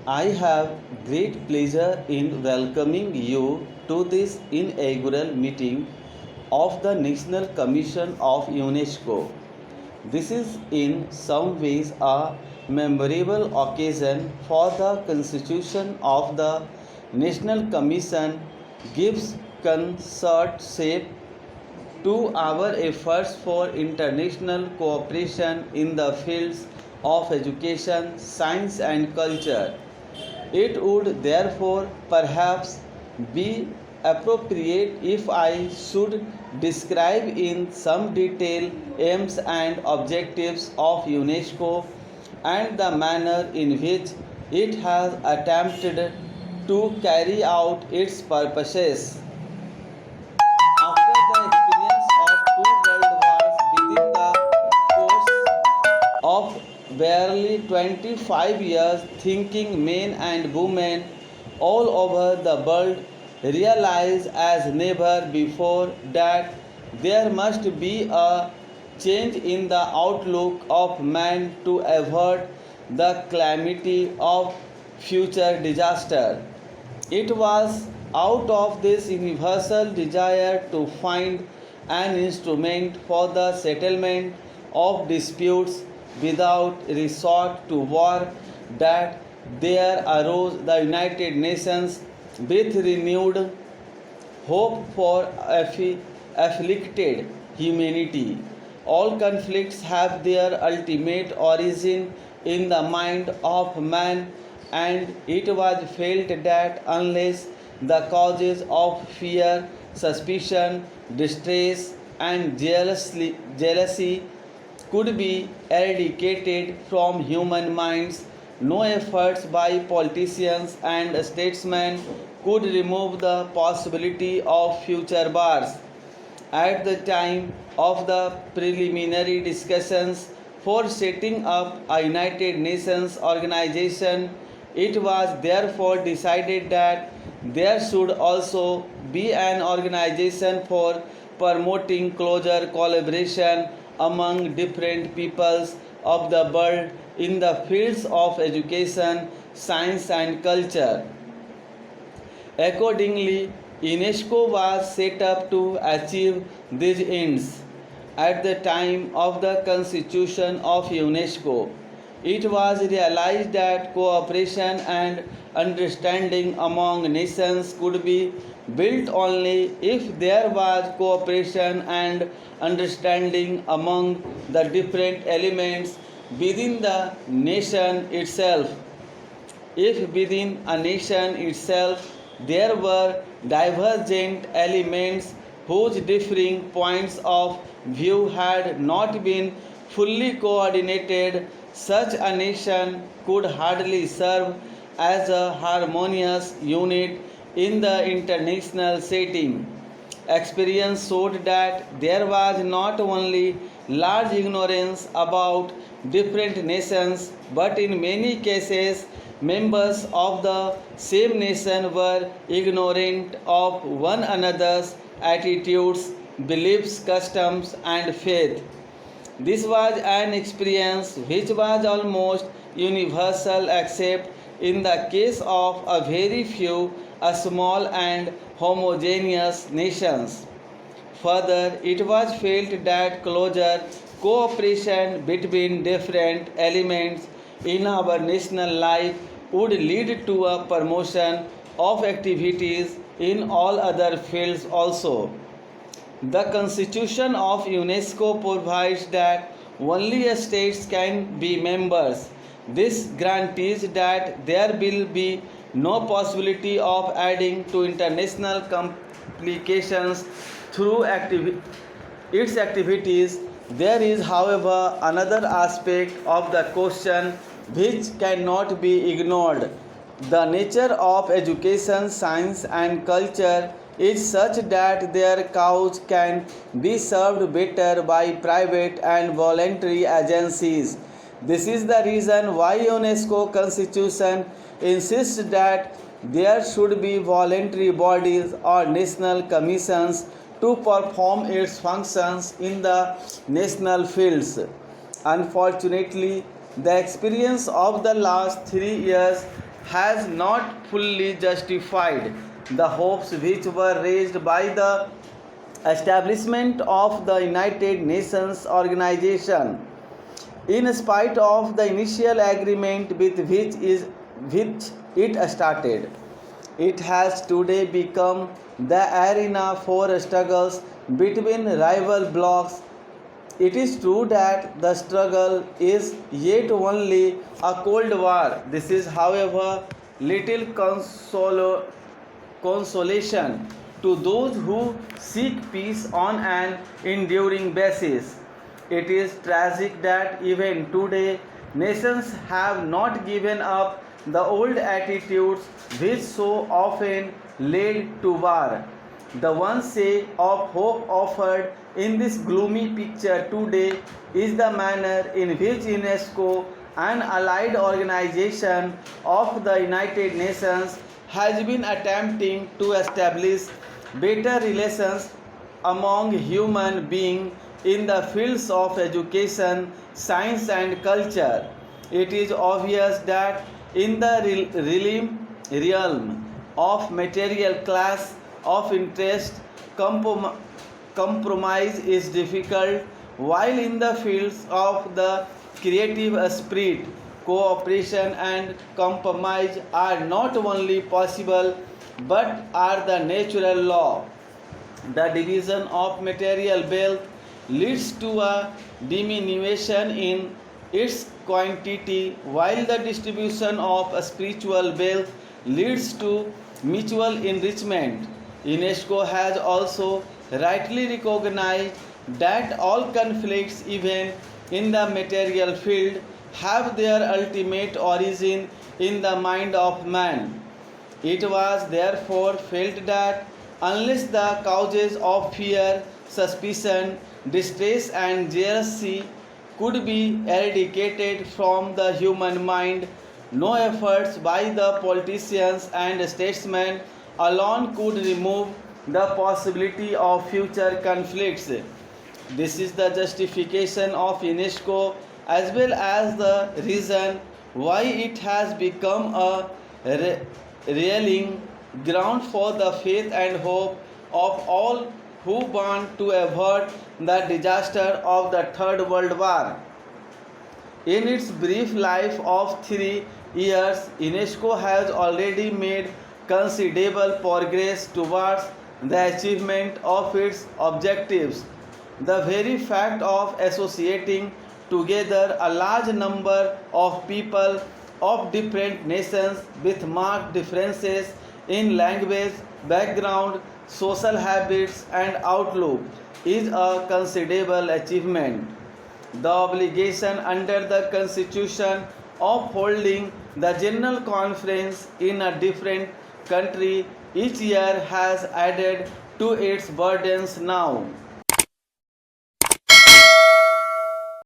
I have great pleasure in welcoming you to this inaugural meeting of the National Commission of UNESCO. This is in some ways a memorable occasion for the constitution of the National Commission gives concert shape to our efforts for international cooperation in the fields of education, science, and culture. It would therefore perhaps be appropriate if I should describe in some detail aims and objectives of UNESCO and the manner in which it has attempted to carry out its purposes. After the experience of two world wars within the course of barely 25 years, thinking men and women all over the world realize as never before that there must be a change in the outlook of man to avert the calamity of future disaster. It was out of this universal desire to find an instrument for the settlement of disputes without resort to war that there arose the United Nations with renewed hope for afflicted humanity. All conflicts have their ultimate origin in the mind of man, and it was felt that unless the causes of fear, suspicion, distress, and jealousy could be eradicated from human minds, no efforts by politicians and statesmen could remove the possibility of future wars. At the time of the preliminary discussions for setting up a United Nations organization, it was therefore decided that there should also be an organization for promoting closer collaboration among different peoples of the world in the fields of education, science, and culture. Accordingly, UNESCO was set up to achieve these ends. At the time of the constitution of UNESCO, it was realized that cooperation and understanding among nations could be built only if there was cooperation and understanding among the different elements within the nation itself. If within a nation itself there were divergent elements whose differing points of view had not been fully coordinated, such a nation could hardly serve as a harmonious unit in the international setting. Experience showed that there was not only large ignorance about different nations, but in many cases, members of the same nation were ignorant of one another's attitudes, beliefs, customs, and faith. This was an experience which was almost universal except in the case of a very few small and homogeneous nations. Further, it was felt that closer cooperation between different elements in our national life would lead to a promotion of activities in all other fields also. The Constitution of UNESCO provides that only states can be members. This guarantees that there will be no possibility of adding to international complications through its activities. There is, however, another aspect of the question which cannot be ignored. The nature of education, science, and culture is such that their cause can be served better by private and voluntary agencies. This is the reason why UNESCO Constitution insists that there should be voluntary bodies or national commissions to perform its functions in the national fields. Unfortunately, the experience of the last 3 years has not fully justified the hopes which were raised by the establishment of the United Nations organization. In spite of the initial agreement which it started, it has today become the arena for struggles between rival blocs. It is true that the struggle is yet only a cold war. This is, however, little consolation to those who seek peace on an enduring basis. It is tragic that even today nations have not given up the old attitudes which so often led to war. The one say of hope offered in this gloomy picture today is the manner in which UNESCO, an allied organization of the United Nations, has been attempting to establish better relations among human beings in the fields of education, science, and culture. It is obvious that in the realm of material class of interest, compromise is difficult, while in the fields of the creative spirit, cooperation and compromise are not only possible but are the natural law. The division of material wealth leads to a diminution in its quantity, while the distribution of spiritual wealth leads to mutual enrichment. UNESCO has also rightly recognized that all conflicts, even in the material field, have their ultimate origin in the mind of man. It was therefore felt that unless the causes of fear, suspicion, distress, and jealousy could be eradicated from the human mind, no efforts by the politicians and statesmen alone could remove the possibility of future conflicts. This is the justification of UNESCO as well as the reason why it has become a rallying ground for the faith and hope of all who want to avert the disaster of the Third World War. In its brief life of 3 years, UNESCO has already made considerable progress towards the achievement of its objectives. The very fact of associating together a large number of people of different nations with marked differences in language, background, social habits, and outlook is a considerable achievement. The obligation under the Constitution of holding the General Conference in a different country each year has added to its burdens now.